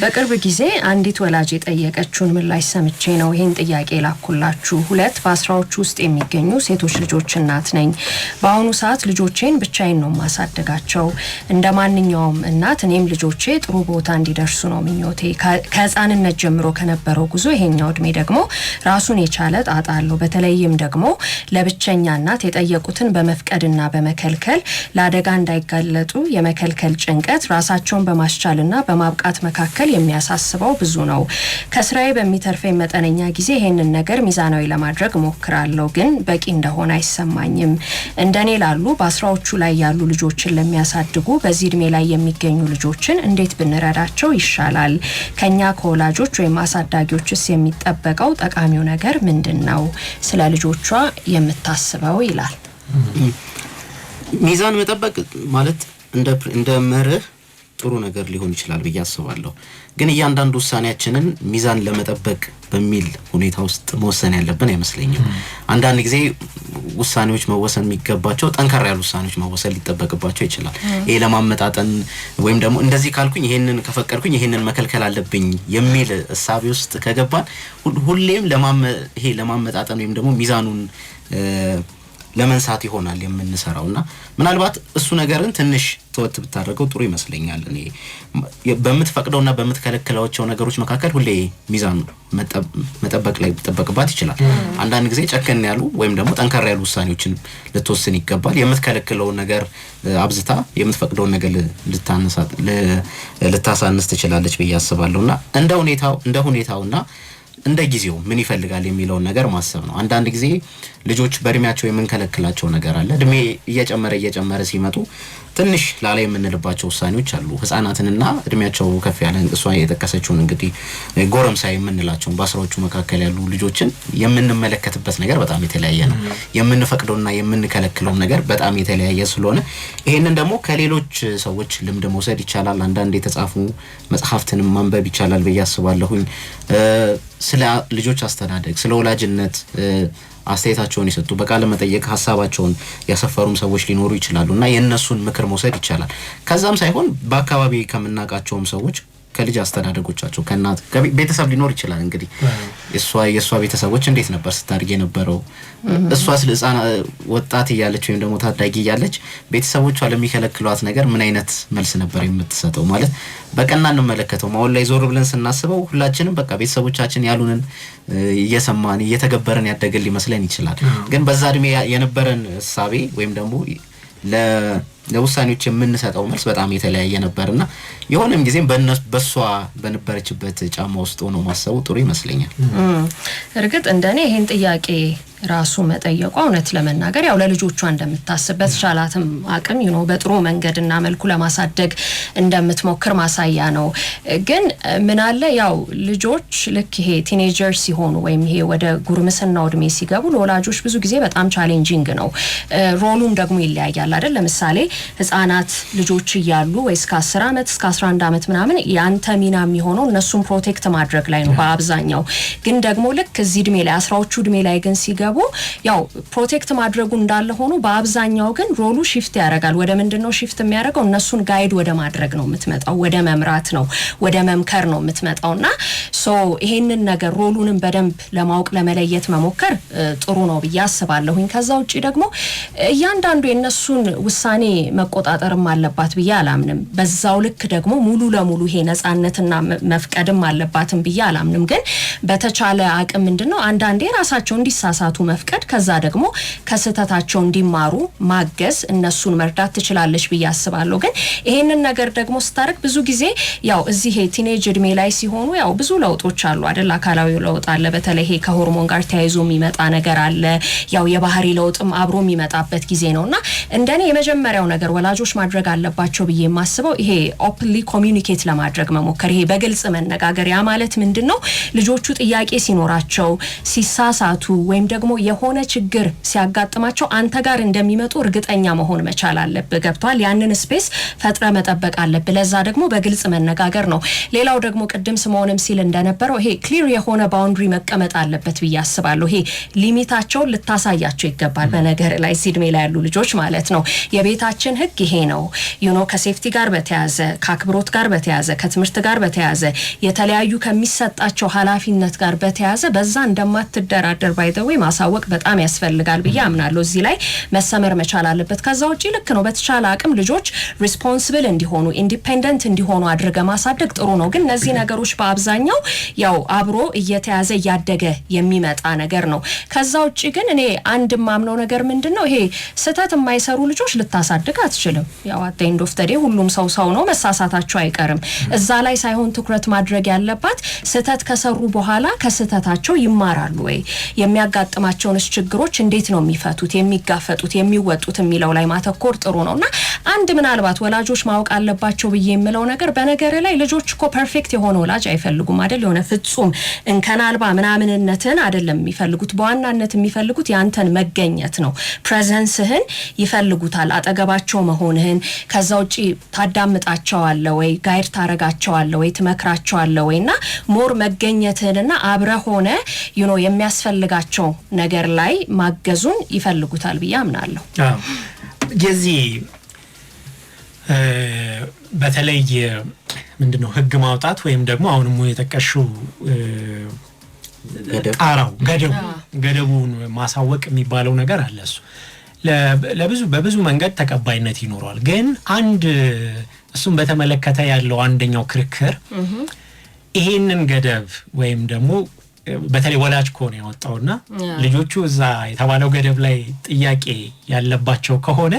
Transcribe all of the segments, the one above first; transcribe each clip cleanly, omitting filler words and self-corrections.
በቅርብ ጊዜ አንዲት ወላጅ የጠየቀችውን ምላሽ ሰምቼ ነው ይሄን ጥያቄ ላኩላችሁ። ሁለት በአስራዎቹ ውስጥ የሚገኙ ሴቶች ልጆች እናት ነኝ። በአሁኑ ሰዓት ልጆቼን ብቻዬን ነው ማሳደጋቸው። እንደማንኛውም እናት እኔም ልጆቼ ጥሩ ቦታ እንዲደርሱ ነው ምኞቴ። ከህፃንነት ጀምሮ ከነበረው ጉዞ ይሄኛው እድሜ ደግሞ ራሱን የቻለ ጣጣ አለው። በተለይም ደግሞ ለብቸኛ እናት የጠየቁትን በመፍቀድና በመከልከል ለአደጋ እንዳይጋለጡ የመከልከል ጭንቀት ራሳቸውን በማስቻልና በማብቃት መካከል የሚያሳስበው ብዙ ነው። ከስራዬ በሚተርፈኝ መጠነኛ ጊዜ ይሄንን ነገር ሚዛናዊ ለማድረግ ሞክራለሁ፣ ግን በቂ እንደሆነ አይሰማኝም። እንደኔ ላሉ በአስራዎቹ ላይ ያሉ ልጆችን ለሚያሳድጉ በዚህ እድሜ ላይ የሚገኙ ልጆችን እንዴት ብንረዳቸው ይሻላል? ከኛ ከወላጆች ወይም አሳዳጊዎችስ የሚጠበቀው ጠቃሚው ነገር ምንድነው? ስለ ልጆቿ የምታስበው ይላል። ሚዛን መጠበቅ ማለት እንደ መርህ ጥሩ ነገር ሊሆን ይችላል ብዬ አስባለሁ። ግን እያንዳንዱ ውሳኔያችንን ሚዛን ለመጠበቅ በሚል ሁኔታ ውስጥ መወሰን ያለብን አይመስለኝም። አንዳንድ ጊዜ ውሳኔዎች መወሰን የሚገባቸው ጠንካራ ያሉ ውሳኔዎች መወሰን ሊጠበቅባቸው ይችላል። ይሄ ለማመጣጠን ወይም ደግሞ እንደዚህ ካልኩኝ ይሄንን ከፈቀድኩኝ ይሄንን መከልከል አለብኝ የሚል እሳቤ ውስጥ ከገባን ሁሌም ለማመጣጠን ወይም ደግሞ ሚዛኑን ለመንሳት ይሆናል የምንሰራውና ምናልባት እሱ ነገርን ትንሽ ተወት ብታደርገው ጥሩ ይመስለኛል። እኔ በመትፈቅደውና በመትከለከላቸው ነገሮች መካከል ሁሌ ሚዛን መጠበቅ ላይ ተጠበቅባት ይችላል። አንዳንድ ጊዜ ጨከን ያሉ ወይም ደግሞ ጠንካራ ያሉ ውሳኔዎችን ልትወስን ይገባል። የምትከለክለው ነገር አብዝታ የምትፈቅደው ነገር ልታሳንስ ትችላለች ብዬ አስባለሁና እንደ ሁኔታውና እንደ ጊዜው ምን ይፈልጋል የሚለው ነገር ማሰብ ነው። አንዳንድ ጊዜ ልጆች በእድሜያቸው የምንከለክላቸው ነገር አለ። እድሜ እየጨመረ ሲመጡ ትንሽ ላላ የምንልባቸው ውሳኔዎች አሉ። ህፃናትንና እድሜያቸው ከፍ ያለ እሷ የጠቀሰችውን እንግዲህ ጎረምሳ የምንላቸው በአስራዎቹ መካከል ያሉ ልጆችን የምንመለከትበት ነገር በጣም የተለያየ ነው። የምንፈቅደውና የምንከለክለው ነገር በጣም የተለያየ ስለሆነ ይሄንን ደግሞ ከሌሎች ሰዎች ልምድ መውሰድ ይቻላል። አንዳንድ የተጻፉ መጽሐፍትንም ማንበብ ይቻላል ብዬ አስባለሁኝ። ስለ ልጆች አስተዳደግ ስለ ወላጅነት አስተያየታቸውን ይሰጡ በቃለ መጠየቅ ሐሳባቸውን ያሰፈሩም ሰዎች ሊኖሩ ይችላሉና የነሱን ምክር መውሰድ ይቻላል። ከዛም ሳይሆን በአካባቢ ከመናቃቸውም ሰዎች ከልጅ አስተዳደጎቻቸው ከናት ቤተሰብ ሊኖር ይችላል። እንግዲህ የሷ ቤተሰቦች እንዴት ነበር ስታርግ የነበረው? እሷስ ለህፃን ወጣት እያለች ወይም ደግሞ ታዳጊ እያለች ቤተሰቦቿ ለሚከለክሏት ነገር ምን አይነት መልስ ነበር የምትሰጠው? ማለት በቀና እንመለከተው ማወል ላይ ዞር ብለን ስናስበው ሁላችንም በቃ ቤተሰቦቻችን ያሉንን እየሰማን እየተገበረን ያደገል ሊመስለን ይችላል። ግን በዛ እድሜ የነበረን ሐሳቤ ወይም ደግሞ ለውሳኔዎች የምንሰጠው መልስ በጣም የተለያየ ነበርና የሆነም ጊዜ በሷ በነበረችበት ጫማ ውስጥ ሆኖ ማሰቡ ጥሩ ይመስለኛል። እርግጥ እንደኔ ይሄን ጥያቄ ራሱ መጠየቋ እውነት ለመናገር ያው ለልጆቿ እንደምታስበት ቻላትም አቅም በጥሩ መንገድና መልኩ ለማሳደግ እንደምትሞክር ማሳያ ነው። ግን ምን አለ ያው ልጆች ልክ ይሄ ቲኔጀር ሲሆኑ ወይም ይሄ ወደ ጉርምስናው እድሜ ሲገቡ ለወላጆች ብዙ ጊዜ በጣም ቻሌንጂንግ ነው። ሮሉም ደግሞ ይለያያል አይደል? ለምሳሌ ህፃናት ልጆች እያሉ ወይ እስከ 10 አመት እስከ 11 አመት ምናምን ያንተ ሚና የሚሆነው እነሱን ፕሮቴክት ማድረግ ላይ ነው በአብዛኛው። ግን ደግሞ ልክ እዚህ እድሜ ላይ 10ዎቹ እድሜ ላይ ግን ሲገቡ ያው ፕሮቴክት ማድረጉ እንዳለ ሆኖ በአብዛኛው ግን ሮሉ ሺፍት ያደርጋል። ወደ ምንድነው ሺፍት የሚያደርገው? እነሱን ጋይድ ወደ ማድረግ ነው የምትመጣው፣ ወደ መምራት ነው፣ ወደ መምከር ነው የምትመጣውና ይሄንን ነገር ሮሉንም በደንብ ለማወቅ ለመለየት መሞከር ጥሩ ነው ብዬ አስባለሁኝ። ከዛ ውጪ ደግሞ እያንዳንዱ የነሱን ውሳኔ መቆጣጠርም አለባት ብዬ አላምንም። በዛው ልክ ደግሞ ሙሉ ለሙሉ ይሄ ነፃነትና መፍቀድም አለባትም ብዬ አላምንም። ግን በተቻለ አቅም ምንድነው አንዳንዴ ራሳቸው እንዲሳሳቱ መፍቀድ፣ ከዛ ደግሞ ከስተታቸው እንዲማሩ ማገዝ፣ እነሱን መርዳት ትችላለሽ ብዬ አስባለሁ። ግን ይሄንን ነገር ደግሞ ስታረግ ብዙ ጊዜ ያው እዚህ ቲኔጅ እድሜ ላይ ሲሆኑ ያው ብዙ ለውጦች አሉ አይደል? አካላዊ ለውጥ አለ፣ በተለይ ይሄ ከሆርሞን ጋር ተያይዞ የሚመጣ ነገር አለ። ያው የባህሪ ለውጥም አብሮ የሚመጣበት ጊዜ ነውና እንደኔ የመጀመሪያው ነገር ወላጆች ማድረግ አለባቸው ብዬ የማስበው ይሄ ኦፕንሊ ኮሚኒኬት ለማድረግ መሞከር፣ ይሄ በግልጽ መነጋገር። ያ ማለት ምንድነው ልጆቹ ጥያቄ ሲኖራቸው ሲሳሳቱ ወይም ደግሞ ደግሞ የሆነ ችግር ሲያጋጥማቸው አንተ ጋር እንደሚመጡ እርግጠኛ መሆን መቻል አለብህ። ገብቷል? ያንን ስፔስ ፈጥረ መጠበቅ አለብህ። ለዛ ደግሞ በግልጽ መነጋገር ነው። ሌላው ደግሞ ቅድም ስሞንም ሲል እንደነበረው ይሄ ክሊር የሆነ ባውንድሪ መቀመጥ አለበት ብዬ አስባለሁ። ይሄ ሊሚታቸውን ልታሳያቸው ይገባል። በነገር ላይ እድሜ ላይ ያሉ ልጆች ማለት ነው። የቤታችን ህግ ይሄ ነው ከሴፍቲ ጋር በተያዘ ከአክብሮት ጋር በተያዘ ከትምህርት ጋር በተያዘ የተለያዩ ከሚሰጣቸው ኃላፊነት ጋር በተያዘ በዛ እንደማትደራደር ባይዘው ማሳወቅ በጣም ያስፈልጋል ብዬ አምናለሁ። እዚህ ላይ መሰመር መቻል አለበት። ከዛ ውጪ ልክ ነው በተቻለ አቅም ልጆች ሪስፖንሲብል እንዲሆኑ ኢንዲፔንደንት እንዲሆኑ አድርገ ማሳደግ ጥሩ ነው። ግን እነዚህ ነገሮች በአብዛኛው ያው አብሮ እየተያዘ እያደገ የሚመጣ ነገር ነው። ከዛ ውጪ ግን እኔ አንድ ማምነው ነገር ምንድነው ይሄ ስተት የማይሰሩ ልጆች ልታሳድግ አትችልም። ያው at the end of the day ሁሉም ሰው ነው መሳሳታቸው አይቀርም። እዛ ላይ ሳይሆን ትኩረት ማድረግ ያለባት ስተት ከሰሩ በኋላ ከስተታቸው ይማራሉ ወይ የሚያጋጥማቸውንስ ችግሮች እንዴት ነው የሚፈቱት የሚጋፈጡት የሚወጡት የሚለው ላይ ማተኮር ጥሩ ነውና አንድ ምናልባት ወላጆች ማወቅ አለባቸው ብዬ የምለው ነገር በነገር ላይ ልጆች እኮ ፐርፌክት የሆነ ወላጅ አይፈልጉም አይደል? የሆነ ፍጹም እንከናልባ ምናምንነትን አይደለም የሚፈልጉት። በዋናነት የሚፈልጉት ያንተን መገኘት ነው። ፕሬዘንስህን ይፈልጉታል፣ አጠገባቸው መሆንህን። ከዛ ውጪ ታዳምጣቸዋለህ ወይ ጋይድ ታረጋቸዋለህ ወይ ትመክራቸዋለህ ወይና ሞር መገኘትህንና አብረህ ሆነ የሚያስፈልጋቸው ነገር ላይ ማገዙን ይፈልጉታል ብዬ አምናለሁ። የዚህ በተለይ ምንድነው ህግ ማውጣት ወይም ደግሞ አሁንም የተቀሽው ጣራው ገደቡን ማሳወቅ የሚባለው ነገር አለ። እሱ በብዙ መንገድ ተቀባይነት ይኖረዋል። ግን እሱን በተመለከተ ያለው አንደኛው ክርክር ይሄንን ገደብ ወይም ደግሞ በተለይ ወላጅ ኮን ያወጣውና ልጆቹ እዛ የተባለው ገደብ ላይ ጥያቄ ያለባቸው ከሆነ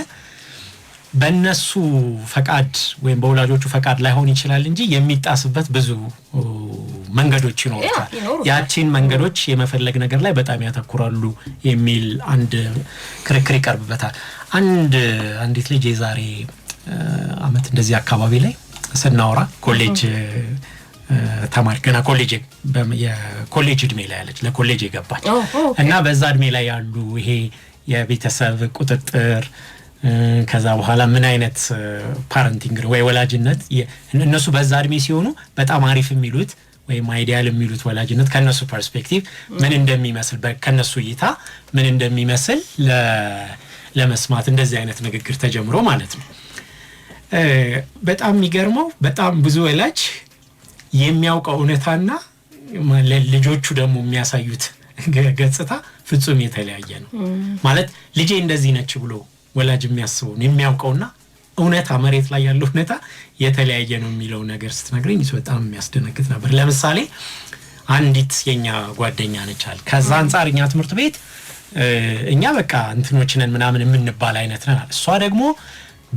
በእነሱ ፈቃድ ወይም በወላጆቹ ፈቃድ ላይሆን ይችላል እንጂ የሚጣስበት ብዙ መንገዶች ይኖራል። ያቺን መንገዶች የመፈለግ ነገር ላይ በጣም ያተኩራሉ የሚል አንድ ክርክር ይቀርብበታል። አንዲት ልጅ የዛሬ አመት እንደዚህ አካባቢ ላይ ስናወራ ኮሌጅ ተማሪ ገና የኮሌጅ እድሜ ላይ ያለች ለኮሌጅ የገባች እና በዛ እድሜ ላይ ያሉ ይሄ የቤተሰብ ቁጥጥር ከዛ በኋላ ምን አይነት ፓረንቲንግ ወይ ወላጅነት እነሱ በዛ እድሜ ሲሆኑ በጣም አሪፍ የሚሉት ወይም አይዲያል የሚሉት ወላጅነት ከነሱ ፐርስፔክቲቭ ምን እንደሚመስል ከነሱ እይታ ምን እንደሚመስል ለመስማት እንደዚህ አይነት ንግግር ተጀምሮ ማለት ነው። በጣም የሚገርመው በጣም ብዙ ወላጅ የሚያውቀው እውነታና ልጆቹ ደግሞ የሚያሳዩት ገጽታ ፍጹም የተለያየ ነው። ማለት ልጄ እንደዚህ ነች ብሎ ወላጅ የሚያስበው የሚያውቀውና እውነታ መሬት ላይ ያለው እውነታ የተለያየ ነው የሚለው ነገር ስትነግረኝ በጣም የሚያስደነግጥ ነበር። ለምሳሌ አንዲት የኛ ጓደኛ ነቻል ከዛ አንፃር እኛ ትምህርት ቤት እኛ በቃ እንትኖችነን ምናምን የምንባል አይነት ነን። እሷ ደግሞ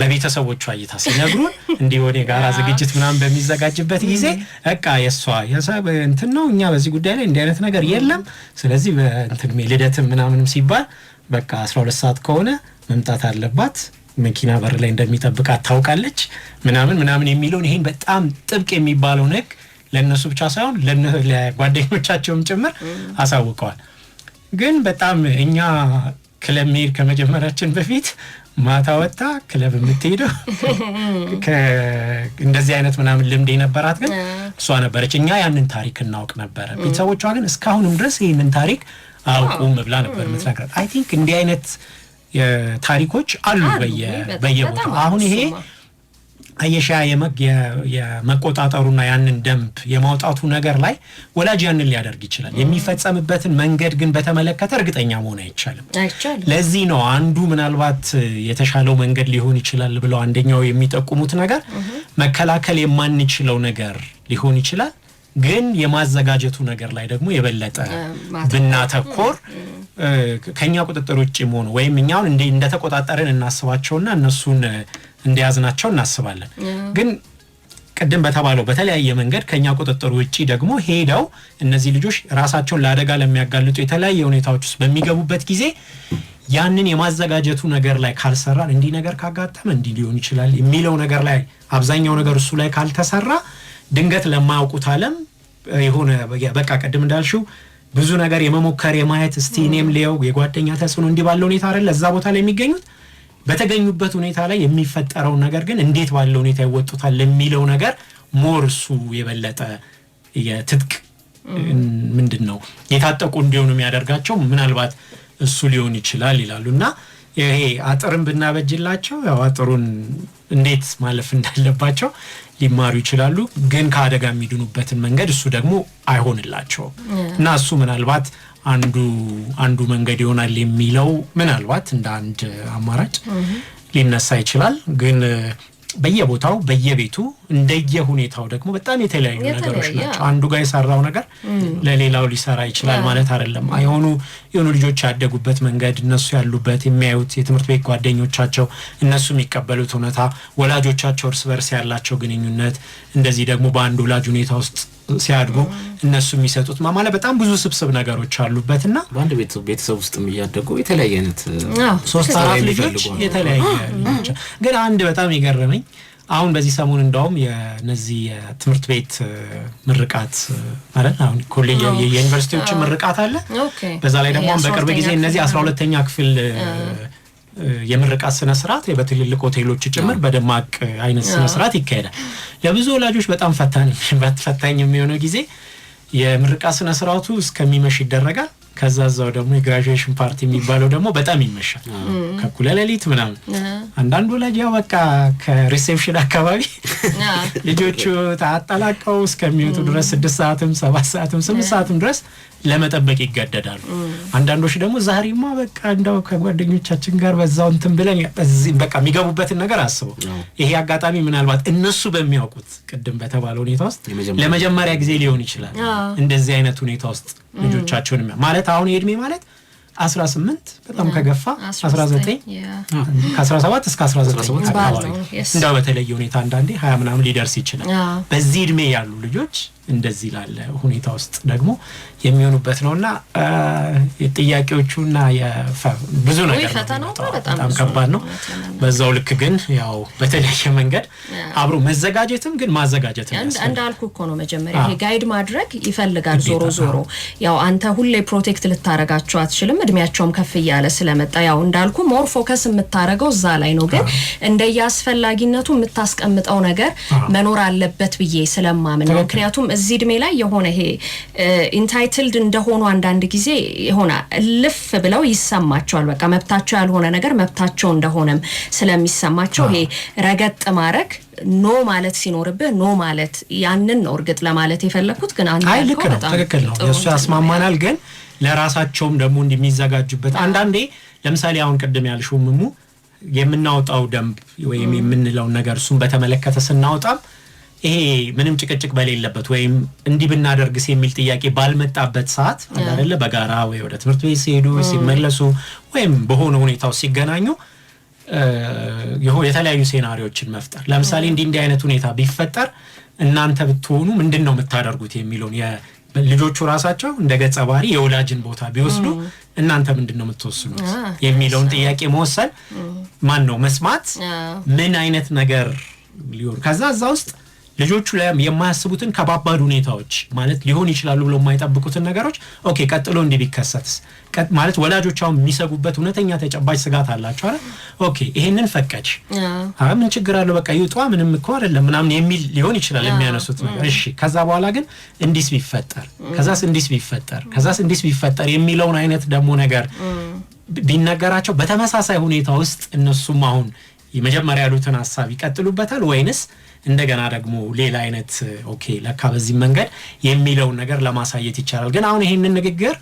በቤተሰቦቿ እይታ ሲነግሩን እንዲህ ወደ ጋራ ዝግጅት ምናምን በሚዘጋጅበት ጊዜ በቃ የሰብ እንትን ነው እኛ በዚህ ጉዳይ ላይ እንዲህ አይነት ነገር የለም። ስለዚህ በእንትን ልደት ምናምንም ሲባል በቃ 12 ሰዓት ከሆነ መምጣት አለባት መኪና በር ላይ እንደሚጠብቃት ታውቃለች ምናምን የሚለውን ይሄን በጣም ጥብቅ የሚባለው ነገር ለነሱ ብቻ ሳይሆን ለጓደኞቻቸውም ጭምር አሳውቀዋል። ግን በጣም እኛ ክለብ መሄድ ከመጀመራችን በፊት ማታ ወጣ ክለብ የምትሄደው እንደዚህ አይነት ምናምን ልምድ የነበራት ግን እሷ ነበረች። እኛ ያንን ታሪክ እናውቅ ነበር። ቤተሰቦቿ ግን እስካሁንም ድረስ ይሄንን ታሪክ አውቁም ብላ ነበር የምትነግረን። አይ ቲንክ እንዲህ አይነት ታሪኮች አሉ በየቦታው። አሁን ይሄ አየሻ የመቆጣጠሩና ያንን ደንብ የማውጣቱ ነገር ላይ ወላጅ ያንን ሊያደርግ ይችላል። የሚፈጸምበትን መንገድ ግን በተመለከተ እርግጠኛ መሆን አይቻልም። ለዚህ ነው አንዱ ምናልባት የተሻለው መንገድ ሊሆን ይችላል ብለው አንደኛው የሚጠቁሙት ነገር መከላከል የማንችለው ነገር ሊሆን ይችላል፣ ግን የማዘጋጀቱ ነገር ላይ ደግሞ የበለጠ ብናተኮር ከኛ ቁጥጥር ውጪ መሆኑ ወይም እኛውን እንደተቆጣጠረን እናስባቸውና እነሱን እንዲያዝናቸው እናስባለን። ግን ቀደም በተባለው በተለያየ መንገድ ከኛ ቁጥጥር ውጪ ደግሞ ሄደው እነዚህ ልጆች ራሳቸውን ለአደጋ ለሚያጋልጡ የተለያየ ሁኔታዎች ውስጥ በሚገቡበት ጊዜ ያንን የማዘጋጀቱ ነገር ላይ ካልሰራን እንዲህ ነገር ካጋጠመ እንዲህ ሊሆን ይችላል የሚለው ነገር ላይ አብዛኛው ነገር እሱ ላይ ካልተሰራ ድንገት ለማያውቁት ዓለም የሆነ በቃ ቀደም እንዳልሽው ብዙ ነገር የመሞከር የማየት እስቲ እኔም ሊየው የጓደኛ ተጽዕኖ እንዲህ ባለው ሁኔታ አይደል እዛ ቦታ ላይ የሚገኙት በተገኙበት ሁኔታ ላይ የሚፈጠረው ነገር ግን እንዴት ባለው ሁኔታ ይወጡታል ለሚለው ነገር ሞር እሱ የበለጠ የትጥቅ ምንድነው የታጠቁ እንዲሆኑ የሚያደርጋቸው ምናልባት እሱ ሊሆን ይችላል ይላሉና ይሄ አጥርን ብናበጅላቸው ያው አጥሩን እንዴት ማለፍ እንዳለባቸው ሊማሩ ይችላሉ ግን ከአደጋ የሚድኑበትን መንገድ እሱ ደግሞ አይሆንላቸው እና እሱ ምናልባት አንዱ መንገድ ይሆናል የሚለው ምናልባት እንደ አንድ አማራጭ ሊነሳ ይችላል ግን በየቦታው በየቤቱ እንደየሁኔታው ደግሞ በጣም የተለያዩ ነገሮች ናቸው አንዱ ጋር የሰራው ነገር ለሌላው ሊሰራ ይችላል ማለት አይደለም የሆኑ ልጆች ያደጉበት መንገድ እነሱ ያሉበት የሚያዩት የትምህርት ቤት ጓደኞቻቸው እነሱ የሚቀበሉት ሁኔታ ወላጆቻቸው እርስ በርስ ያላቸው ግንኙነት እንደዚህ ደግሞ በአንድ ወላጅ ሁኔታ ውስጥ ሲያድጉ እነሱ የሚሰጡት ማለት በጣም ብዙ ስብስብ ነገሮች አሉበትና በአንድ ቤተሰብ ውስጥ የሚያደጉ የተለያየ አይነት ሶስት አራት ልጆች የተለያየ ልጆች ግን አንድ በጣም ይገርመኝ አሁን በዚህ ሰሞን እንደውም የነዚህ የትምህርት ቤት ምርቃት ማለት አሁን ኮሌጅ የዩኒቨርሲቲዎች ምርቃት አለ በዛ ላይ ደግሞ በቅርብ ጊዜ እነዚህ 12ኛ ክፍል የምርቃት ስነ ስርዓት በትልልቅ ሆቴሎች ጭምር በደማቅ አይነት ስነ ስርዓት ይካሄዳል ለብዙ ወላጆች በጣም ፈታኝ የሚሆነው ጊዜ የምርቃት ስነ ስርዓቱ እስከሚመሽ ይደረጋል ከዛዛው ደግሞ የግራጁዌሽን ፓርቲ የሚባለው ደግሞ በጣም ይመሻል ከኩለ ሌሊት ምናምን አንዳንድ ወላጅ ያው በቃ ከሪሴፕሽን አካባቢ ልጆቹ ታጣላቀው እስከሚወጡ ድረስ 6 ሰዓትም 7 ሰዓትም 8 ሰዓትም ድረስ ለመጠበቅ ይገደዳሉ አንዳንዶች ደግሞ ዛሬማ በቃ እንደው ከጓደኞቻችን ጋር በዛው እንትን ብለን በቃ የሚገቡበትን ነገር አስበው ይሄ አጋጣሚ ምናልባት እነሱ በሚያውቁት ቅድም በተባለው ሁኔታ ውስጥ ለመጀመሪያ ጊዜ ሊሆን ይችላል እንደዚህ አይነት ሁኔታ ውስጥ ልጆቻቸውን ማለት አሁን የእድሜ ማለት 18 በጣም ከገፋ 19 ከ17 እስከ 19 አካባቢ እንደው በተለየ ሁኔታ አንዳንዴ 20 ምናምን ሊደርስ ይችላል በዚህ እድሜ ያሉ ልጆች እንደዚህ ላለ ሁኔታ ውስጥ ደግሞ የሚሆኑበት ነውና የጥያቄዎቹና ብዙ ነገር በጣም ከባድ ነው በዛው ልክ ግን ያው በተለየ መንገድ አብሮ መዘጋጀትም ግን ማዘጋጀት እንዳልኩ እኮ ነው መጀመሪያ ይሄ ጋይድ ማድረግ ይፈልጋል ዞሮ ያው አንተ ሁሌ ፕሮቴክት ልታረጋቸው አትችልም እድሜያቸውም ከፍ ይያለ ስለመጣ ያው እንዳልኩ ሞር ፎከስ የምታረገው እዛ ላይ ነው ግን እንደያስፈልጊነቱ የምታስቀምጠው ነገር መኖር አለበት ብዬ ስለማምን ነው ምክንያቱም እዚህ እድሜ ላይ የሆነ ይሄ ኢንታይትልድ እንደሆኑ አንዳንድ ጊዜ የሆነ ልፍ ብለው ይሰማቸዋል በቃ መብታቸው ያልሆነ ነገር መብታቸው እንደሆነም ስለሚሰማቸው ይሄ ረገጥ ማረክ ኖ ማለት ሲኖርብህ ኖ ማለት ያንን ነው እርግጥ ለማለት የፈለኩት ግን አንተ ልክ ነው ትክክል ነው የሱ ያስማማናል ግን ለራሳቸውም ደግሞ እንደሚዘጋጁበት አንዳንዴ ለምሳሌ አሁን ቅድም ያልሽው ምሙ የምናወጣው ደንብ ወይም የምንለው ነገር እሱን በተመለከተ ስናወጣም ይሄ ምንም ጭቅጭቅ በሌለበት ወይም እንዲህ ብናደርግስ የሚል ጥያቄ ባልመጣበት ሰዓት አይደለ በጋራ ወይ ወደ ትምህርት ቤት ሲሄዱ ሲመለሱ ወይም በሆነ ሁኔታው ሲገናኙ የተለያዩ ሴናሪዎችን መፍጠር ለምሳሌ እንዲህ አይነት ሁኔታ ቢፈጠር እናንተ ብትሆኑ ምንድነው የምታደርጉት የሚሉን ልጆቹ ራሳቸው እንደ ገጸ ባህሪ የወላጅን ቦታ ቢወስዱ እናንተ ምንድነው የምትወስኑት የሚለውን ጥያቄ መወሰን ማን ነው መስማት ምን አይነት ነገር ሊሆን ከዛ ውስጥ ልጆቹ ላይ የማያስቡትን ከባባድ ሁኔታዎች ማለት ሊሆን ይችላሉ ብለው የማይጠብቁትን ነገሮች ኦኬ ቀጥሎ እንዲህ ቢከሰትስ ማለት ወላጆቻው የሚሰጉበት እውነተኛ ተጨባጭ ስጋት አላቸው አይደል ኦኬ ይሄንን ፈቀድሽ ምን ችግር አለው በቃ ይውጣ ምንም እኮ አይደለም ምናምን የሚል ሊሆን ይችላል የሚያነሱት ነገር እሺ ከዛ በኋላ ግን እንዲስ ቢፈጠር ከዛስ እንዲስ ቢፈጠር የሚለውን አይነት ደግሞ ነገር ቢነገራቸው በተመሳሳይ ሁኔታ ውስጥ እነሱም አሁን የመጀመሪያ ያሉትን ሐሳብ ይቀጥሉበታል ወይንስ እንደገና ደግሞ ሌላ አይነት ኦኬ ለካ በዚህ መንገድ የሚለው ነገር ለማሳየት ይቻላል ግን አሁን ይሄንን ንግግር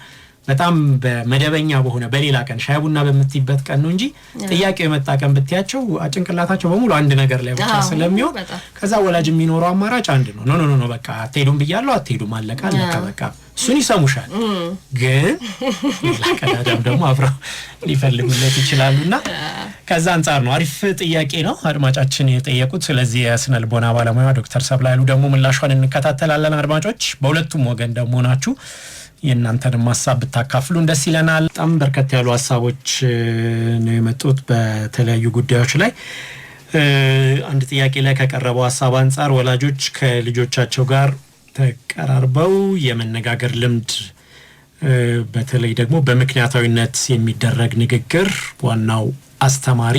በጣም በመደበኛ በሆነ በሌላ ቀን ሻይ ቡና በመትይበት ቀን ነው እንጂ ጥያቄው የመጣ ቀን ብትያቸው ጭንቅላታቸው በሙሉ አንድ ነገር ላይ ብቻ ስለሚሆን ከዛ ወላጅ የሚኖረው አማራጭ አንድ ነው ኖ በቃ አትሄዱም ብያለሁ አትሄዱም አለቃ በቃ እሱን ይሰሙሻል ግን ለቀዳዳም ደግሞ አብረው ሊፈልጉለት ይችላሉና ከዛ አንፃር ነው አሪፍ ጥያቄ ነው አድማጫችን የጠየቁት ስለዚህ የስነ ልቦና ባለሙያ ዶክተር ሰብላይሉ ደግሞ ምላሿን እንከታተላለን አድማጮች በሁለቱም ወገን ደግሞ ናችሁ የእናንተንም ሐሳብ ብታካፍሉን ደስ ይለናል በጣም በርከት ያሉ ሐሳቦች ነው የመጡት በተለያዩ ጉዳዮች ላይ አንድ ጥያቄ ላይ ከቀረበው ሐሳብ አንፃር ወላጆች ከልጆቻቸው ጋር ተቀራርበው የመነጋገር ልምድ በተለይ ደግሞ በምክንያታዊነት የሚደረግ ንግግር ዋናው አስተማሪ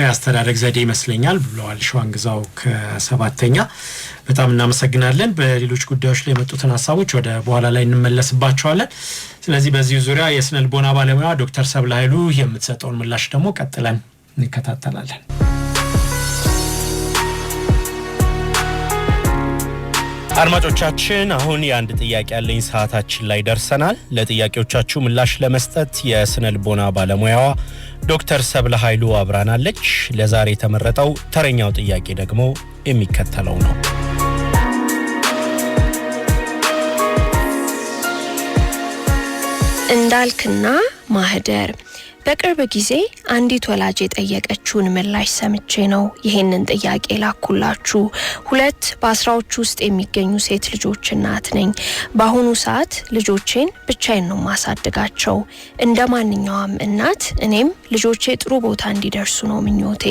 ያስተዳደግ ዘዴ ይመስለኛል ብለዋል ሸዋንግዛው ከሰባተኛ። በጣም እናመሰግናለን። በሌሎች ጉዳዮች ላይ የመጡትን ሐሳቦች ወደ በኋላ ላይ እንመለስባቸዋለን። ስለዚህ በዚህ ዙሪያ የስነ ልቦና ባለሙያ ዶክተር ሰብለ ኃይሉ የምትሰጠውን ምላሽ ደግሞ ቀጥለን እንከታተላለን። አድማጮቻችን አሁን የአንድ ጥያቄ ያለኝ ሰዓታችን ላይ ደርሰናል። ለጥያቄዎቻችሁ ምላሽ ለመስጠት የስነ ልቦና ባለሙያዋ ዶክተር ሰብለ ኃይሉ አብራናለች። ለዛሬ የተመረጠው ተረኛው ጥያቄ ደግሞ የሚከተለው ነው። እንዳልክና ማህደር በቅርብ ጊዜ አንዲት ወላጅ የጠየቀችውን ምላሽ ሰምቼ ነው ይሄንን ጥያቄ ላኩላችሁ። 2 በ10ዎቹ ውስጥ የሚገኙ ሴት ልጆች እናት ነኝ። በአሁኑ ሰዓት ልጆቼን ብቻዬን ነው ማሳድጋቸው። እንደማንኛውም እናት እኔም ልጆቼ ጥሩ ቦታ እንዲደርሱ ነው ምኞቴ።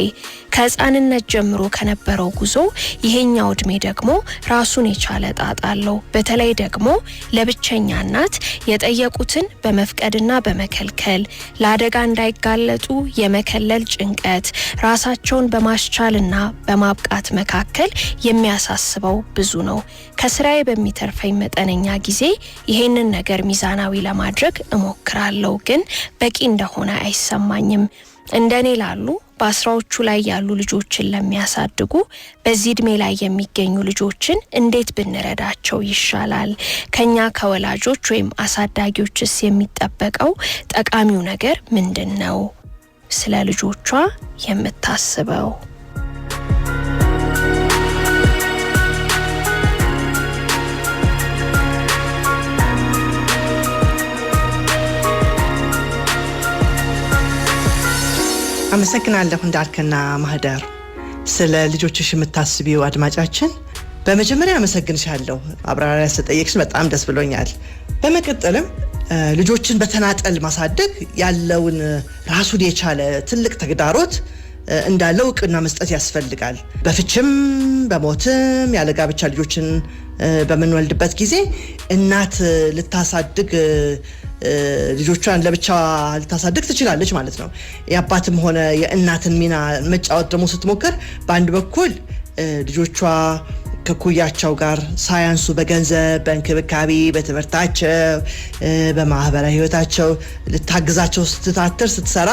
ከህፃንነት ጀምሮ ከነበረው ጉዞ ይሄኛው እድሜ ደግሞ ራሱን የቻለ ጣጣ አለው። በተለይ ደግሞ ለብቸኛ እናት የጠየቁትን በመፍቀድና በመከልከል ለአደጋ እንዳይጋለጡ የመከለል ጭንቀት ራሳቸውን በማስቻልና በማብቃት መካከል የሚያሳስበው ብዙ ነው። ከስራዬ በሚተርፈኝ መጠነኛ ጊዜ ይሄንን ነገር ሚዛናዊ ለማድረግ እሞክራለሁ፣ ግን በቂ እንደሆነ አይሰማኝም። እንደኔ ላሉ በ10ዎቹ ላይ ያሉ ልጆችን ለሚያሳድጉ በዚህ እድሜ ላይ የሚገኙ ልጆችን እንዴት ብንረዳቸው ይሻላል? ከኛ ከወላጆች ወይም አሳዳጊዎችስ የሚጠበቀው ጠቃሚው ነገር ምንድነው? ስለ ልጆቿ የምታስበው አመሰግናለሁ እንዳልክና ማህደር። ስለ ልጆችሽ የምታስቢው አድማጫችን በመጀመሪያ አመሰግንሻለሁ። አብራሪያ ስለጠየቅሽ በጣም ደስ ብሎኛል። በመቀጠልም ልጆችን በተናጠል ማሳደግ ያለውን ራሱን የቻለ ትልቅ ተግዳሮት እንዳለው እውቅና መስጠት ያስፈልጋል። በፍችም በሞትም ያለ ጋብቻ ልጆችን በምንወልድበት ጊዜ እናት ልታሳድግ ልጆቿን ለብቻ ልታሳድግ ትችላለች ማለት ነው። የአባትም ሆነ የእናትን ሚና መጫወት ደግሞ ስትሞክር በአንድ በኩል ልጆቿ ከኩያቸው ጋር ሳያንሱ በገንዘብ፣ በእንክብካቤ፣ በትምህርታቸው፣ በማህበራዊ ህይወታቸው ልታግዛቸው ስትታተር ስትሰራ፣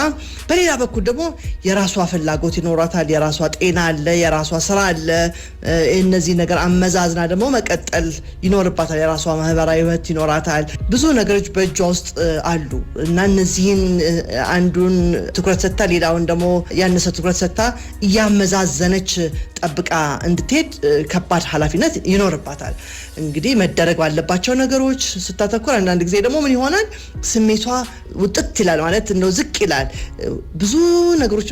በሌላ በኩል ደግሞ የራሷ ፍላጎት ይኖራታል፣ የራሷ ጤና አለ፣ የራሷ ስራ አለ። እነዚህ ነገር አመዛዝና ደግሞ መቀጠል ይኖርባታል። የራሷ ማህበራዊ ህይወት ይኖራታል። ብዙ ነገሮች በእጇ ውስጥ አሉ እና እነዚህን አንዱን ትኩረት ሰጥታ ሌላውን ደግሞ ያነሰ ትኩረት ሰጥታ እያመዛዘነች ጠብቃ እንድትሄድ ከባድ ኃላፊነት ይኖርባታል። እንግዲህ መደረግ ባለባቸው ነገሮች ስታተኩር አንዳንድ ጊዜ ደግሞ ምን ይሆናል? ስሜቷ ውጥት ይላል ማለት ነው፣ ዝቅ ይላል። ብዙ ነገሮች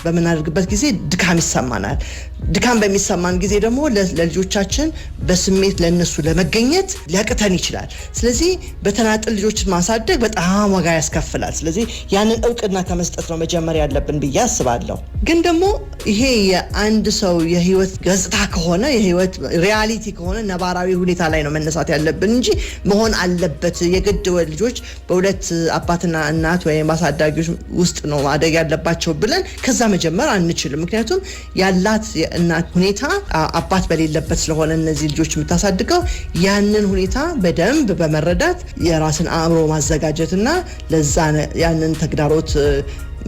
በመናደርግበት ጊዜ ድካም ይሰማናል። ድካም በሚሰማን ጊዜ ደግሞ ለልጆቻችን በስሜት ለነሱ ለመገኘት ሊያቅተን ይችላል። ስለዚህ በተናጠል ልጆችን ማሳደግ በጣም ዋጋ ያስከፍላል። ስለዚህ ያንን እውቅና ከመስጠት ነው መጀመሪያ ያለብን ብዬ አስባለሁ። ግን ደግሞ ይሄ የአንድ ሰው የህይወት ገጽታ ከሆነ የህይወት ሪያሊቲ ከሆነ ነባራዊ ሁኔታ ላይ ነው መነሳት ያለብን እንጂ መሆን አለበት የግድ ልጆች በሁለት አባትና እናት ወይም አሳዳጊዎች ውስጥ ነው ማደግ ያለባቸው ብለን ከዛ መጀመር አንችልም። ምክንያቱም ያላት የእናት ሁኔታ አባት በሌለበት ስለሆነ እነዚህ ልጆች የምታሳድገው ያንን ሁኔታ በደንብ በመረዳት የራስን አእምሮ ማዘጋጀትና ለዛ ያንን ተግዳሮት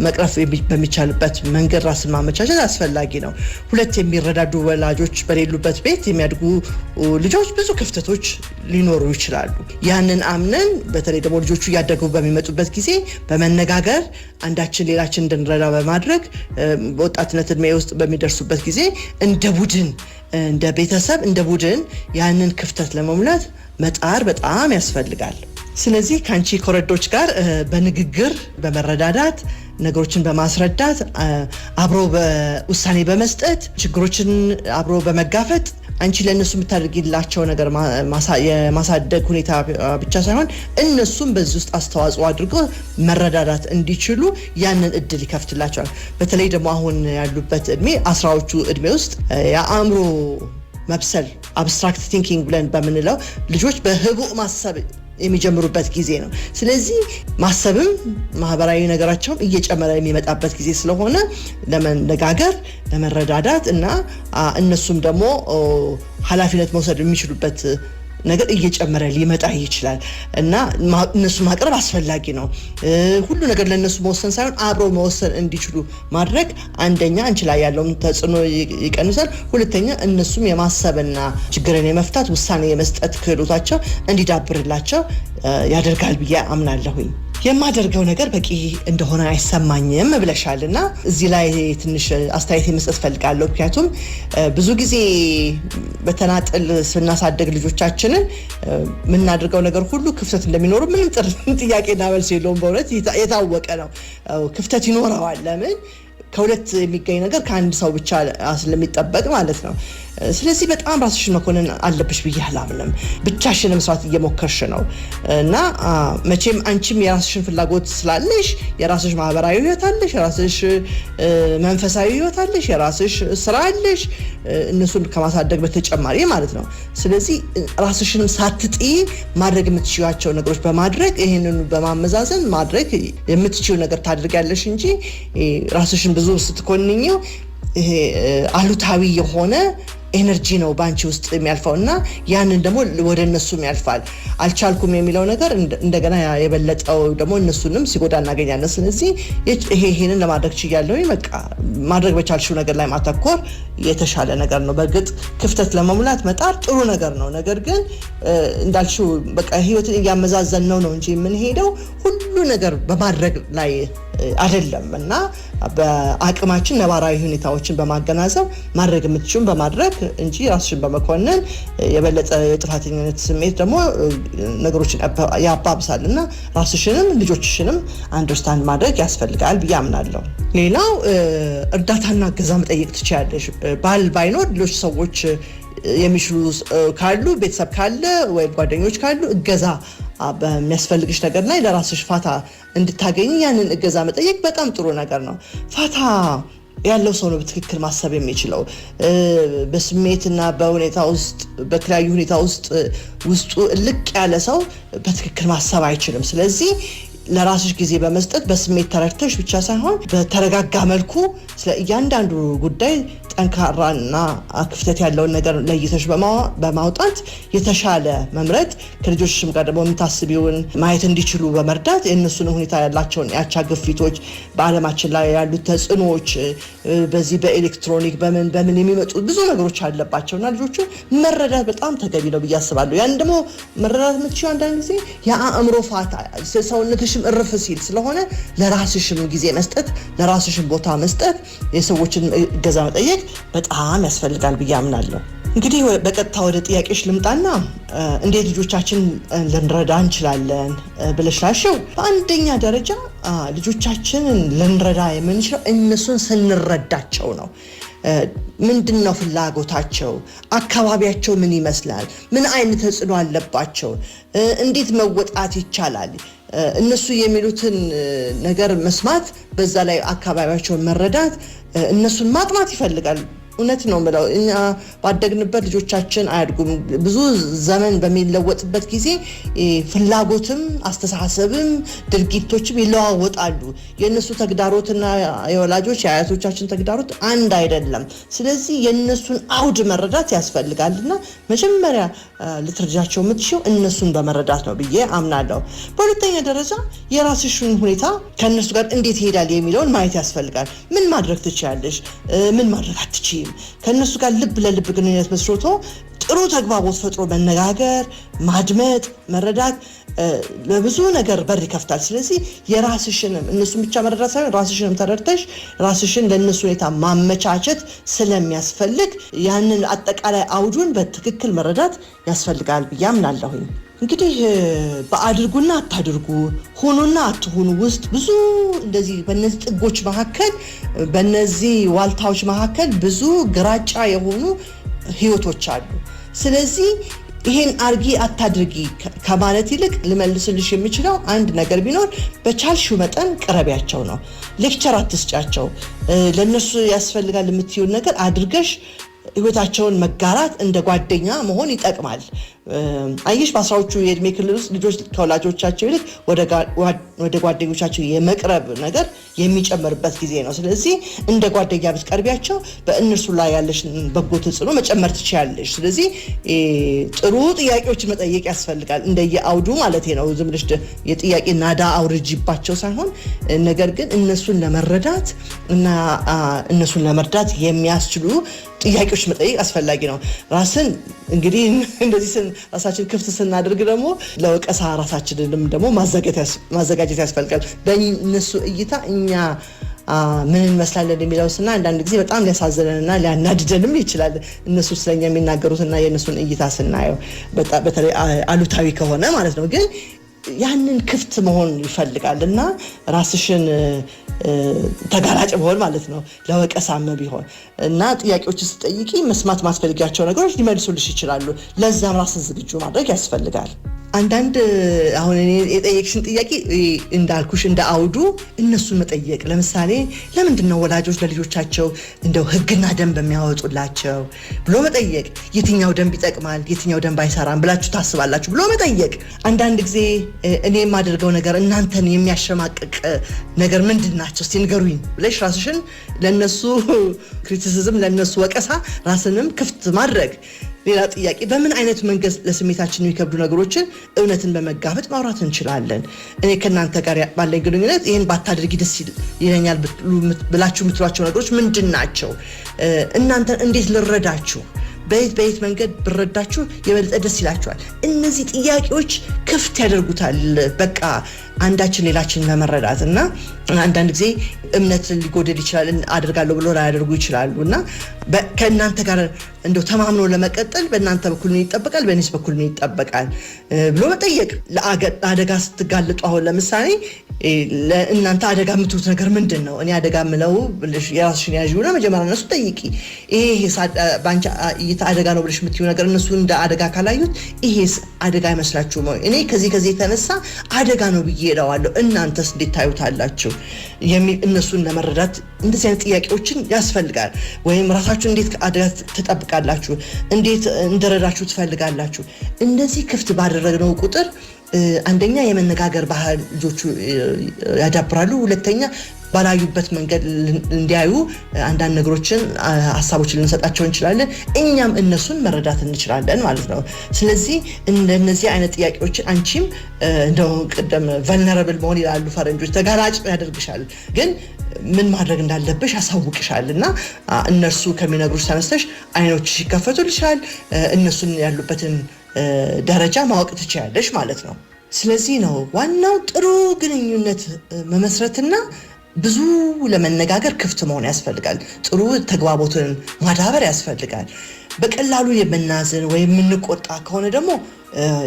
መቅረፍ በሚቻልበት መንገድ ራስን ማመቻቸት አስፈላጊ ነው። ሁለት የሚረዳዱ ወላጆች በሌሉበት ቤት የሚያድጉ ልጆች ብዙ ክፍተቶች ሊኖሩ ይችላሉ። ያንን አምነን በተለይ ደግሞ ልጆቹ እያደጉ በሚመጡበት ጊዜ በመነጋገር አንዳችን ሌላችን እንድንረዳ በማድረግ በወጣትነት እድሜ ውስጥ በሚደርሱበት ጊዜ እንደ ቡድን፣ እንደ ቤተሰብ፣ እንደ ቡድን ያንን ክፍተት ለመሙላት መጣር በጣም ያስፈልጋል። ስለዚህ ካንቺ ኮረዶች ጋር በንግግር በመረዳዳት ነገሮችን በማስረዳት አብሮ በውሳኔ በመስጠት ችግሮችን አብሮ በመጋፈጥ አንቺ ለነሱ የምታደርጊላቸው ነገር የማሳደግ ሁኔታ ብቻ ሳይሆን እነሱም በዚህ ውስጥ አስተዋጽኦ አድርገው መረዳዳት እንዲችሉ ያንን እድል ይከፍትላቸዋል። በተለይ ደግሞ አሁን ያሉበት እድሜ 10ዎቹ እድሜ ውስጥ የአእምሮ መብሰል አብስትራክት ቲንኪንግ ብለን በምንለው ልጆች በህቡዕ ማሰብ የሚጀምሩበት ጊዜ ነው። ስለዚህ ማሰብም ማህበራዊ ነገራቸውም እየጨመረ የሚመጣበት ጊዜ ስለሆነ ለመነጋገር ለመረዳዳት እና እነሱም ደግሞ ኃላፊነት መውሰድ የሚችሉበት ነገር እየጨመረ ሊመጣ ይችላል እና እነሱ ማቅረብ አስፈላጊ ነው። ሁሉ ነገር ለነሱ መወሰን ሳይሆን አብረው መወሰን እንዲችሉ ማድረግ አንደኛ አንቺ ላይ ያለውን ተጽዕኖ ይቀንሳል። ሁለተኛ እነሱም የማሰብና ችግርን የመፍታት ውሳኔ የመስጠት ክህሎታቸው እንዲዳብርላቸው ያደርጋል ብዬ አምናለሁኝ። የማደርገው ነገር በቂ እንደሆነ አይሰማኝም ብለሻልና እዚህ ላይ ትንሽ አስተያየት መስጠት ፈልጋለሁ። ምክንያቱም ብዙ ጊዜ በተናጠል ስናሳደግ ልጆቻችንን የምናደርገው ነገር ሁሉ ክፍተት እንደሚኖሩ ምንም ጥያቄና መልስ የለውም። በእውነት የታወቀ ነው። ክፍተት ይኖረዋል። ለምን? ከሁለት የሚገኝ ነገር ከአንድ ሰው ብቻ ስለሚጠበቅ ማለት ነው። ስለዚህ በጣም ራስሽን መኮንን አለብሽ ብዬ አላምንም። ብቻሽን መስራት እየሞከርሽ ነው እና መቼም አንቺም የራስሽን ፍላጎት ስላለሽ የራስሽ ማህበራዊ ህይወት አለሽ፣ የራስሽ መንፈሳዊ ህይወት አለሽ፣ የራስሽ ስራ አለሽ፣ እነሱን ከማሳደግ በተጨማሪ ማለት ነው። ስለዚህ ራስሽንም ሳትጥይ ማድረግ የምትችያቸው ነገሮች በማድረግ ይሄንን በማመዛዘን ማድረግ የምትችይው ነገር ታድርጊያለሽ እንጂ ራስሽን ብዙ ስትኮንኚው ይሄ አሉታዊ የሆነ ኤነርጂ ነው ባንቺ ውስጥ የሚያልፈውና ያንን ደግሞ ወደ እነሱም ያልፋል። አልቻልኩም የሚለው ነገር እንደገና የበለጠው ደግሞ እነሱንም ሲጎዳ እናገኛለን። ስለዚህ ይሄንን ለማድረግ ችያለሁ። በቃ ማድረግ በቻልሽው ነገር ላይ ማተኮር የተሻለ ነገር ነው። በእርግጥ ክፍተት ለመሙላት መጣር ጥሩ ነገር ነው። ነገር ግን እንዳልሽው በቃ ህይወትን እያመዛዘን ነው እንጂ የምንሄደው ሁሉ ነገር በማድረግ ላይ አይደለም እና በአቅማችን ነባራዊ ሁኔታዎችን በማገናዘብ ማድረግ የምትችሉን በማድረግ እንጂ ራስሽን በመኮነን የበለጠ የጥፋተኝነት ስሜት ደግሞ ነገሮችን ያባብሳልና ራስሽንም ልጆችሽንም አንደርስታንድ ማድረግ ያስፈልጋል ብዬ አምናለሁ። ሌላው እርዳታና እገዛ መጠየቅ ትችያለሽ። ባል ባይኖር ሌሎች ሰዎች የሚችሉ ካሉ ቤተሰብ ካለ ወይ ጓደኞች ካሉ እገዛ በሚያስፈልግሽ ነገር ላይ ለራስሽ ፋታ እንድታገኝ ያንን እገዛ መጠየቅ በጣም ጥሩ ነገር ነው። ፋታ ያለው ሰው ነው በትክክል ማሰብ የሚችለው። በስሜትና በሁኔታ ውስጥ በተለያዩ ሁኔታ ውስጡ ልቅ ያለ ሰው በትክክል ማሰብ አይችልም። ስለዚህ ለራስሽ ጊዜ በመስጠት በስሜት ተረድተሽ ብቻ ሳይሆን በተረጋጋ መልኩ ስለ እያንዳንዱ ጉዳይ ጠንካራና ክፍተት ያለውን ነገር ለይተሽ በማውጣት የተሻለ መምረጥ ከልጆችሽም ጋር ደግሞ የምታስቢውን ማየት እንዲችሉ በመርዳት የእነሱን ሁኔታ ያላቸውን ያቻ ግፊቶች በዓለማችን ላይ ያሉት ተጽዕኖዎች በዚህ በኤሌክትሮኒክ በምን የሚመጡ ብዙ ነገሮች አለባቸውና ልጆቹ መረዳት በጣም ተገቢ ነው ብዬ አስባለሁ። ያን ደግሞ መረዳት የምትችይው አንዳንድ ጊዜ የአእምሮ ፋታ ሰውነትሽም እርፍ ሲል ስለሆነ ለራስሽም ጊዜ መስጠት፣ ለራስሽም ቦታ መስጠት፣ የሰዎችን እገዛ መጠየቅ በጣም ያስፈልጋል ብዬ አምናለሁ። እንግዲህ በቀጥታ ወደ ጥያቄሽ ልምጣና እንዴት ልጆቻችን ልንረዳ እንችላለን ብለሽላሽው፣ በአንደኛ ደረጃ ልጆቻችንን ልንረዳ የምንችለው እነሱን ስንረዳቸው ነው። ምንድነው ፍላጎታቸው? አካባቢያቸው ምን ይመስላል? ምን አይነት ተጽዕኖ አለባቸው? እንዴት መወጣት ይቻላል? እነሱ የሚሉትን ነገር መስማት፣ በዛ ላይ አካባቢያቸውን መረዳት፣ እነሱን ማጥናት ይፈልጋል። እውነት ነው የምለው። እኛ ባደግንበት ልጆቻችን አያድጉም። ብዙ ዘመን በሚለወጥበት ጊዜ ፍላጎትም አስተሳሰብም ድርጊቶችም ይለዋወጣሉ። የእነሱ ተግዳሮትና የወላጆች የአያቶቻችን ተግዳሮት አንድ አይደለም። ስለዚህ የእነሱን አውድ መረዳት ያስፈልጋልና መጀመሪያ ልትረዳቸው የምትችው እነሱን በመረዳት ነው ብዬ አምናለሁ። በሁለተኛ ደረጃ የራስሽን ሁኔታ ከእነሱ ጋር እንዴት ይሄዳል የሚለውን ማየት ያስፈልጋል። ምን ማድረግ ትችያለሽ? ምን ማድረግ አትችይም? ከነሱ ጋር ልብ ለልብ ግንኙነት መስርቶ ጥሩ ተግባቦት ፈጥሮ መነጋገር፣ ማድመጥ፣ መረዳት ለብዙ ነገር በር ይከፍታል። ስለዚህ የራስሽንም እነሱን ብቻ መረዳት ሳይሆን ራስሽንም ተረድተሽ ራስሽን ለነሱ ሁኔታ ማመቻቸት ስለሚያስፈልግ ያንን አጠቃላይ አውዱን በትክክል መረዳት ያስፈልጋል ብዬ አምናለሁኝ። እንግዲህ በአድርጉና አታድርጉ፣ ሆኖና አትሆኑ ውስጥ ብዙ እንደዚህ በእነዚህ ጥጎች መካከል በእነዚህ ዋልታዎች መካከል ብዙ ግራጫ የሆኑ ህይወቶች አሉ። ስለዚህ ይሄን አርጊ አታድርጊ ከማለት ይልቅ ልመልስልሽ የሚችለው አንድ ነገር ቢኖር በቻልሽው መጠን ቅረቢያቸው ነው። ሌክቸር አትስጫቸው። ለነሱ ያስፈልጋል የምትይውን ነገር አድርገሽ ህይወታቸውን መጋራት እንደ ጓደኛ መሆን ይጠቅማል። አይሽ በአስራዎቹ የእድሜ ክልል ውስጥ ልጆች ከወላጆቻቸው ይልቅ ወደ ጓደኞቻቸው የመቅረብ ነገር የሚጨምርበት ጊዜ ነው። ስለዚህ እንደ ጓደኛ ብትቀርቢያቸው በእነርሱ ላይ ያለሽ በጎ ተጽዕኖ መጨመር ትችያለሽ። ስለዚህ ጥሩ ጥያቄዎችን መጠየቅ ያስፈልጋል፣ እንደየአውዱ ማለት ነው። ዝም ብለሽ የጥያቄ ናዳ አውርጂባቸው ሳይሆን ነገር ግን እነሱን ለመረዳት እና እነሱን ለመርዳት የሚያስችሉ ጥያቄዎች መጠየቅ አስፈላጊ ነው። ራስን እንግዲህ እንደዚህ ራሳችን ክፍት ስናደርግ ደግሞ ለወቀሳ ራሳችንንም ደግሞ ማዘጋጀት ያስፈልጋል። በእነሱ እይታ እኛ ምን እንመስላለን የሚለው ስና አንዳንድ ጊዜ በጣም ሊያሳዝነንና ሊያናድደንም ይችላል። እነሱ ስለኛ የሚናገሩትና የእነሱን እይታ ስናየው በተለይ አሉታዊ ከሆነ ማለት ነው። ግን ያንን ክፍት መሆን ይፈልጋል እና ራስሽን ተጋላጭ መሆን ማለት ነው ለወቀሳም ቢሆን እና ጥያቄዎች ስትጠይቂ መስማት ማስፈልጊያቸው ነገሮች ሊመልሱልሽ ይችላሉ። ለዛም ራስን ዝግጁ ማድረግ ያስፈልጋል። አንዳንድ አሁን እኔ የጠየቅሽን ጥያቄ እንዳልኩሽ እንደ አውዱ እነሱን መጠየቅ፣ ለምሳሌ ለምንድን ነው ወላጆች ለልጆቻቸው እንደው ህግና ደንብ የሚያወጡላቸው ብሎ መጠየቅ። የትኛው ደንብ ይጠቅማል የትኛው ደንብ አይሰራም ብላችሁ ታስባላችሁ ብሎ መጠየቅ። አንዳንድ ጊዜ እኔ የማደርገው ነገር እናንተን የሚያሸማቅቅ ነገር ምንድን ናቸው እስቲ ንገሩኝ ብለሽ ራስሽን ለነሱ ክሪቲሲዝም ለነሱ ወቀሳ ራስንም ክፍት ማድረግ። ሌላ ጥያቄ በምን አይነት መንገድ ለስሜታችን የሚከብዱ ነገሮችን እውነትን በመጋፈጥ ማውራት እንችላለን። እኔ ከናንተ ጋር ባለኝ ግንኙነት ይሄን ባታደርጊ ደስ ይለኛል ብላችሁ የምትሏቸው ነገሮች ምንድን ናቸው? እናንተን እንዴት ልረዳችሁ? በየት መንገድ ብረዳችሁ የበለጠ ደስ ይላችኋል? እነዚህ ጥያቄዎች ክፍት ያደርጉታል በቃ አንዳችን ሌላችን ለመረዳት እና አንዳንድ ጊዜ እምነት ሊጎደል ይችላል፣ አደርጋለሁ ብሎ ላያደርጉ ይችላሉ እና ከእናንተ ጋር እንደው ተማምኖ ለመቀጠል በእናንተ በኩል ምን ይጠበቃል፣ በእኔስ በኩል ምን ይጠበቃል ብሎ መጠየቅ። ለአደጋ ስትጋለጡ አሁን ለምሳሌ ለእናንተ አደጋ የምትሉት ነገር ምንድን ነው? እኔ አደጋ የምለው የራስሽን ያዥውና መጀመሪያ እነሱ ጠይቂ። ይሄ በአንቺ እይታ አደጋ ነው ብለሽ የምትይው ነገር እነሱ እንደ አደጋ ካላዩት ይሄስ አደጋ አይመስላችሁም? እኔ ከዚህ የተነሳ አደጋ ነው ብዬ እለዋለሁ፣ እናንተስ እንዴት ታዩታላችሁ? እነሱን ለመረዳት እንደዚህ አይነት ጥያቄዎችን ያስፈልጋል። ወይም ራሳችሁን እንዴት አደጋ ትጠብቃላችሁ፣ እንዴት እንደረዳችሁ ትፈልጋላችሁ? እንደዚህ ክፍት ባደረግነው ቁጥር አንደኛ የመነጋገር ባህል ልጆቹ ያዳብራሉ። ሁለተኛ ባላዩበት መንገድ እንዲያዩ አንዳንድ ነገሮችን ሀሳቦችን ልንሰጣቸው እንችላለን። እኛም እነሱን መረዳት እንችላለን ማለት ነው። ስለዚህ እንደነዚህ አይነት ጥያቄዎችን አንቺም እንደው ቀደም vulnerable መሆን ይላሉ ፈረንጆች፣ ተጋላጭ ያደርግሻል። ግን ምን ማድረግ እንዳለብሽ ያሳውቅሻል እና እነሱ ከሚነግሩሽ ተነስተሽ አይኖችሽ ይከፈቱልሻል። እነሱን ያሉበትን ደረጃ ማወቅ ትችያለሽ ማለት ነው። ስለዚህ ነው ዋናው ጥሩ ግንኙነት መመስረትና ብዙ ለመነጋገር ክፍት መሆን ያስፈልጋል። ጥሩ ተግባቦትን ማዳበር ያስፈልጋል። በቀላሉ የምናዝን ወይም የምንቆጣ ከሆነ ደግሞ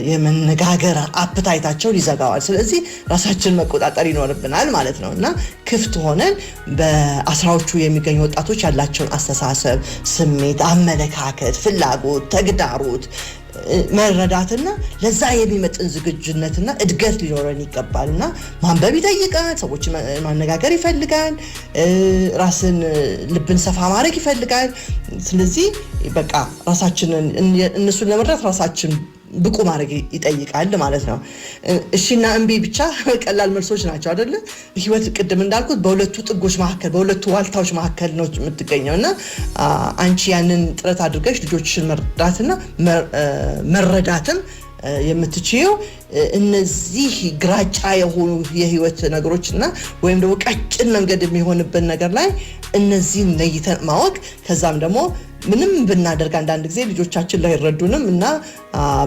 የመነጋገር አፕታይታቸውን ይዘጋዋል። ስለዚህ ራሳችን መቆጣጠር ይኖርብናል ማለት ነው እና ክፍት ሆነን በአስራዎቹ የሚገኙ ወጣቶች ያላቸውን አስተሳሰብ፣ ስሜት፣ አመለካከት፣ ፍላጎት፣ ተግዳሮት መረዳትና ለዛ የሚመጥን ዝግጁነትና እድገት ሊኖረን ይገባልና ማንበብ ይጠይቃል። ሰዎችን ማነጋገር ይፈልጋል። ራስን ልብን ሰፋ ማድረግ ይፈልጋል። ስለዚህ በቃ ራሳችንን እነሱን ለመርዳት ራሳችን ብቁ ማድረግ ይጠይቃል ማለት ነው። እሺና እምቢ ብቻ ቀላል መልሶች ናቸው አይደለ? ህይወት ቅድም እንዳልኩት በሁለቱ ጥጎች መካከል በሁለቱ ዋልታዎች መካከል ነው የምትገኘውና አንቺ ያንን ጥረት አድርገሽ ልጆችሽን መርዳትና መረዳትም የምትችይው እነዚህ ግራጫ የሆኑ የህይወት ነገሮችና ወይም ደግሞ ቀጭን መንገድ የሚሆንብን ነገር ላይ እነዚህን ለይተን ማወቅ ከዛም ደግሞ ምንም ብናደርግ አንዳንድ ጊዜ ልጆቻችን ላይ ይረዱንም እና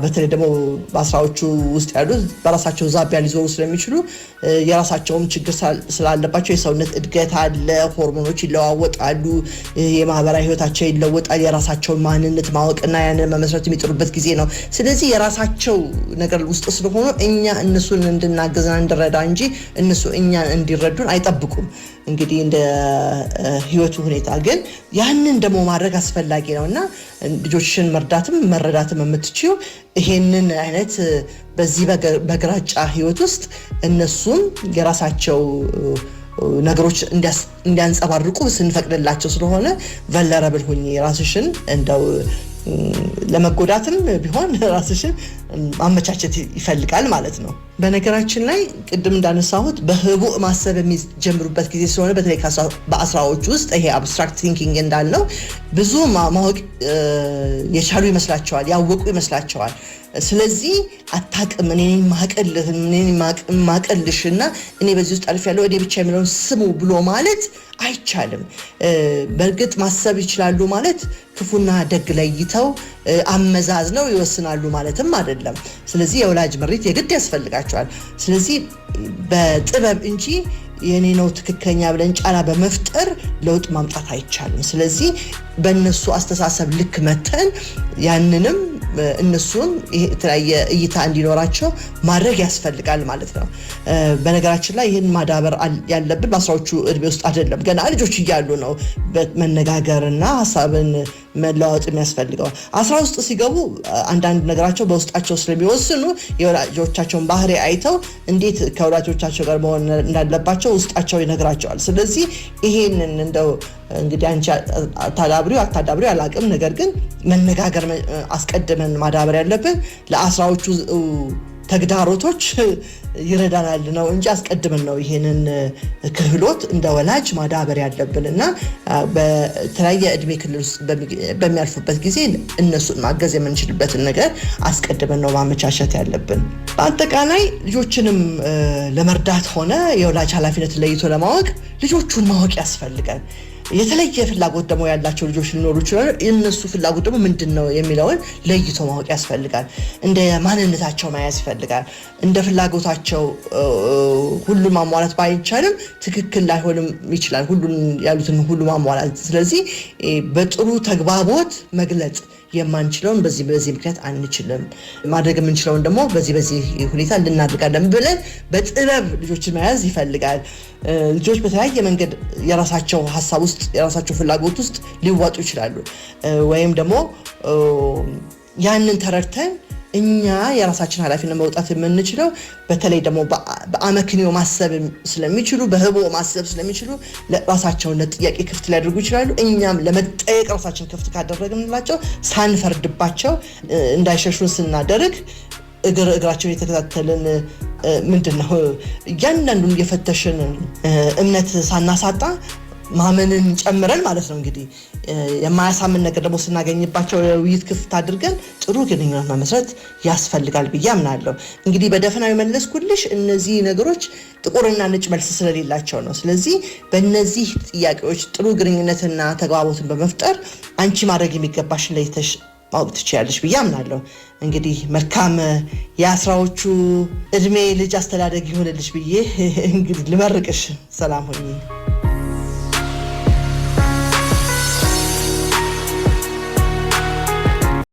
በተለይ ደግሞ በአስራዎቹ ውስጥ ያሉት በራሳቸው ዛቢያ ሊዞሩ ስለሚችሉ የራሳቸውም ችግር ስላለባቸው የሰውነት እድገት አለ፣ ሆርሞኖች ይለዋወጣሉ፣ የማህበራዊ ህይወታቸው ይለወጣል። የራሳቸውን ማንነት ማወቅና ያንን መመስረት የሚጥሩበት ጊዜ ነው። ስለዚህ የራሳቸው ነገር ውስጥ ስለሆኑ እኛ እነሱን እንድናገዝና እንድረዳ እንጂ እነሱ እኛን እንዲረዱን አይጠብቁም። እንግዲህ እንደ ህይወቱ ሁኔታ ግን ያንን ደግሞ ማድረግ አስፈላጊ ነውና ልጆችሽን መርዳትም መረዳትም የምትችይው ይሄንን አይነት በዚህ በግራጫ ህይወት ውስጥ እነሱም የራሳቸው ነገሮች እንዲያንጸባርቁ ስንፈቅድላቸው ስለሆነ ቨልነራብል ሁኚ ራስሽን እንደው ለመጎዳትም ቢሆን ራስሽን ማመቻቸት ይፈልጋል ማለት ነው። በነገራችን ላይ ቅድም እንዳነሳሁት በህቡዕ ማሰብ የሚጀምሩበት ጊዜ ስለሆነ በተለይ በ10ዎቹ ውስጥ ይሄ አብስትራክት ቲንኪንግ እንዳልነው ብዙ ማወቅ የቻሉ ይመስላቸዋል፣ ያወቁ ይመስላቸዋል። ስለዚህ አታቅም እኔ ማቀልሽና እኔ በዚህ ውስጥ አልፍ ያለው እኔ ብቻ የሚለውን ስሙ ብሎ ማለት አይቻልም። በእርግጥ ማሰብ ይችላሉ ማለት ክፉና ደግ ለይተው አመዛዝነው ይወስናሉ ማለትም አይደለም። ስለዚህ የወላጅ ምሪት የግድ ያስፈልጋቸዋል። ስለዚህ በጥበብ እንጂ የኔ ነው ትክክለኛ ብለን ጫና በመፍጠር ለውጥ ማምጣት አይቻልም። ስለዚህ በእነሱ አስተሳሰብ ልክ መተን ያንንም እነሱን የተለያየ እይታ እንዲኖራቸው ማድረግ ያስፈልጋል ማለት ነው። በነገራችን ላይ ይህን ማዳበር ያለብን በ10ዎቹ እድሜ ውስጥ አይደለም፣ ገና ልጆች እያሉ ነው መነጋገርና ሀሳብን መለዋወጥ የሚያስፈልገው። 10 ውስጥ ሲገቡ አንዳንድ ነገራቸው በውስጣቸው ስለሚወስኑ የወላጆቻቸውን ባህሪ አይተው እንዴት ከወላጆቻቸው ጋር መሆን እንዳለባቸው ውስጣቸው ይነግራቸዋል። ስለዚህ ይሄንን እንደው እንግዲህ አንቺ አታዳብሪው አላቅም፣ ነገር ግን መነጋገር አስቀድመን ማዳበር ያለብን ለ10ዎቹ ተግዳሮቶች ይረዳናል ነው እንጂ አስቀድመን ነው ይሄንን ክህሎት እንደ ወላጅ ማዳበር ያለብንና በተለያየ እድሜ ክልል ውስጥ በሚያልፉበት ጊዜ እነሱን ማገዝ የምንችልበትን ነገር አስቀድመን ነው ማመቻቸት ያለብን። በአጠቃላይ ልጆችንም ለመርዳት ሆነ የወላጅ ኃላፊነት ለይቶ ለማወቅ ልጆቹን ማወቅ ያስፈልጋል። የተለየ ፍላጎት ደግሞ ያላቸው ልጆች ሊኖሩ ይችላሉ። የነሱ ፍላጎት ደግሞ ምንድነው የሚለውን ለይቶ ማወቅ ያስፈልጋል። እንደ ማንነታቸው ማያዝ ይፈልጋል። እንደ ፍላጎታቸው ሁሉ ማሟላት ባይቻልም ትክክል ላይሆንም ይችላል ሁሉን ያሉትን ሁሉ ማሟላት። ስለዚህ በጥሩ ተግባቦት መግለጽ የማንችለውን በዚህ ምክንያት አንችልም፣ ማድረግ የምንችለውን ደግሞ በዚህ ሁኔታ ልናደርጋለን ብለን በጥበብ ልጆችን መያዝ ይፈልጋል። ልጆች በተለያየ መንገድ የራሳቸው ሀሳብ ውስጥ የራሳቸው ፍላጎት ውስጥ ሊዋጡ ይችላሉ። ወይም ደግሞ ያንን ተረድተን እኛ የራሳችን ኃላፊነት መውጣት የምንችለው በተለይ ደግሞ በአመክንዮ ማሰብ ስለሚችሉ በህቡዕ ማሰብ ስለሚችሉ ለራሳቸውን ለጥያቄ ክፍት ሊያደርጉ ይችላሉ። እኛም ለመጠየቅ ራሳችን ክፍት ካደረግንላቸው ሳንፈርድባቸው እንዳይሸሹን ስናደርግ እግራቸውን የተከታተልን ምንድነው እያንዳንዱን የፈተሽን እምነት ሳናሳጣ ማመንን ጨምረን ማለት ነው። እንግዲህ የማያሳምን ነገር ደግሞ ስናገኝባቸው ውይይት ክፍት አድርገን ጥሩ ግንኙነት መመስረት ያስፈልጋል ብዬ አምናለሁ። እንግዲህ በደፈናዊ መለስኩልሽ እነዚህ ነገሮች ጥቁርና ነጭ መልስ ስለሌላቸው ነው። ስለዚህ በእነዚህ ጥያቄዎች ጥሩ ግንኙነትና ተግባቦትን በመፍጠር አንቺ ማድረግ የሚገባሽን ለይተሽ ማወቅ ትችያለሽ ብዬ አምናለሁ። እንግዲህ መልካም የ10ዎቹ እድሜ ልጅ አስተዳደግ ይሆንልሽ ብዬ እንግዲህ ልመርቅሽ። ሰላም ሁኚ።